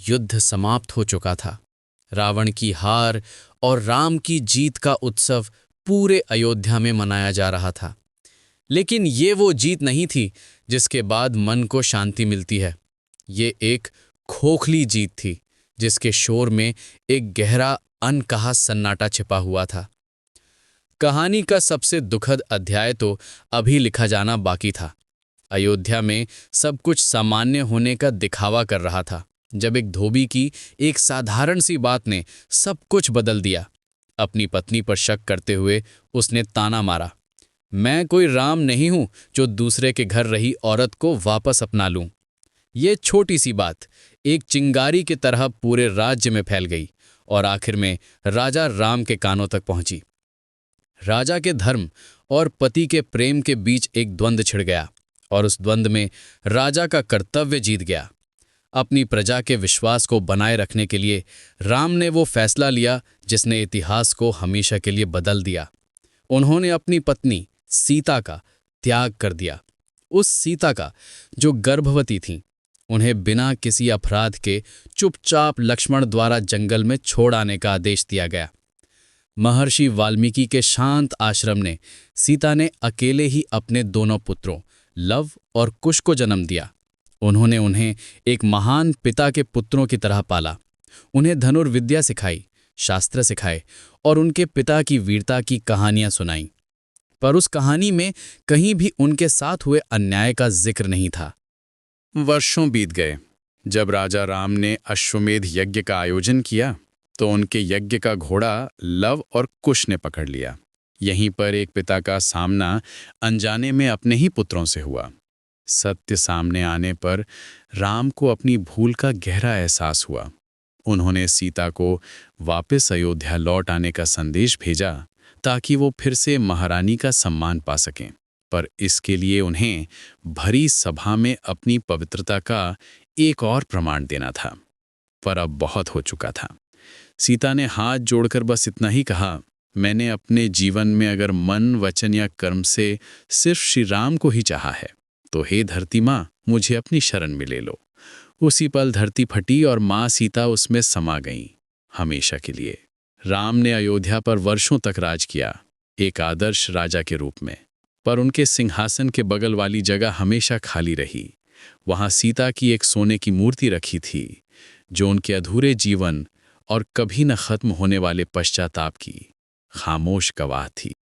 युद्ध समाप्त हो चुका था। रावण की हार और राम की जीत का उत्सव पूरे अयोध्या में मनाया जा रहा था। लेकिन ये वो जीत नहीं थी जिसके बाद मन को शांति मिलती है। ये एक खोखली जीत थी जिसके शोर में एक गहरा अनकहा सन्नाटा छिपा हुआ था। कहानी का सबसे दुखद अध्याय तो अभी लिखा जाना बाकी था। अयोध्या में सब कुछ सामान्य होने का दिखावा कर रहा था जब एक धोबी की एक साधारण सी बात ने सब कुछ बदल दिया। अपनी पत्नी पर शक करते हुए उसने ताना मारा, मैं कोई राम नहीं हूं जो दूसरे के घर रही औरत को वापस अपना लूं। ये छोटी सी बात एक चिंगारी की तरह पूरे राज्य में फैल गई और आखिर में राजा राम के कानों तक पहुंची। राजा के धर्म और पति के प्रेम के बीच एक द्वंद्व छिड़ गया और उस द्वंद्व में राजा का कर्तव्य जीत गया। अपनी प्रजा के विश्वास को बनाए रखने के लिए राम ने वो फैसला लिया जिसने इतिहास को हमेशा के लिए बदल दिया। उन्होंने अपनी पत्नी सीता का त्याग कर दिया, उस सीता का जो गर्भवती थी। उन्हें बिना किसी अपराध के चुपचाप लक्ष्मण द्वारा जंगल में छोड़ आने का आदेश दिया गया। महर्षि वाल्मीकि के शांत आश्रम ने सीता ने अकेले ही अपने दोनों पुत्रों लव और कुश को जन्म दिया। उन्होंने उन्हें एक महान पिता के पुत्रों की तरह पाला। उन्हें धनुर्विद्या सिखाई, शास्त्र सिखाए और उनके पिता की वीरता की कहानियां सुनाई। पर उस कहानी में कहीं भी उनके साथ हुए अन्याय का जिक्र नहीं था। वर्षों बीत गए। जब राजा राम ने अश्वमेध यज्ञ का आयोजन किया तो उनके यज्ञ का घोड़ा लव और कुश ने पकड़ लिया। यहीं पर एक पिता का सामना अनजाने में अपने ही पुत्रों से हुआ। सत्य सामने आने पर राम को अपनी भूल का गहरा एहसास हुआ। उन्होंने सीता को वापस अयोध्या लौट आने का संदेश भेजा ताकि वो फिर से महारानी का सम्मान पा सकें। पर इसके लिए उन्हें भरी सभा में अपनी पवित्रता का एक और प्रमाण देना था। पर अब बहुत हो चुका था। सीता ने हाथ जोड़कर बस इतना ही कहा, मैंने अपने जीवन में अगर मन, वचन या कर्म से सिर्फ श्री राम को ही चाहा है तो हे धरती माँ, मुझे अपनी शरण में ले लो। उसी पल धरती फटी और माँ सीता उसमें समा गईं, हमेशा के लिए। राम ने अयोध्या पर वर्षों तक राज किया, एक आदर्श राजा के रूप में। पर उनके सिंहासन के बगल वाली जगह हमेशा खाली रही। वहां सीता की एक सोने की मूर्ति रखी थी जो उनके अधूरे जीवन और कभी न खत्म होने वाले पश्चाताप की खामोश गवाह थी।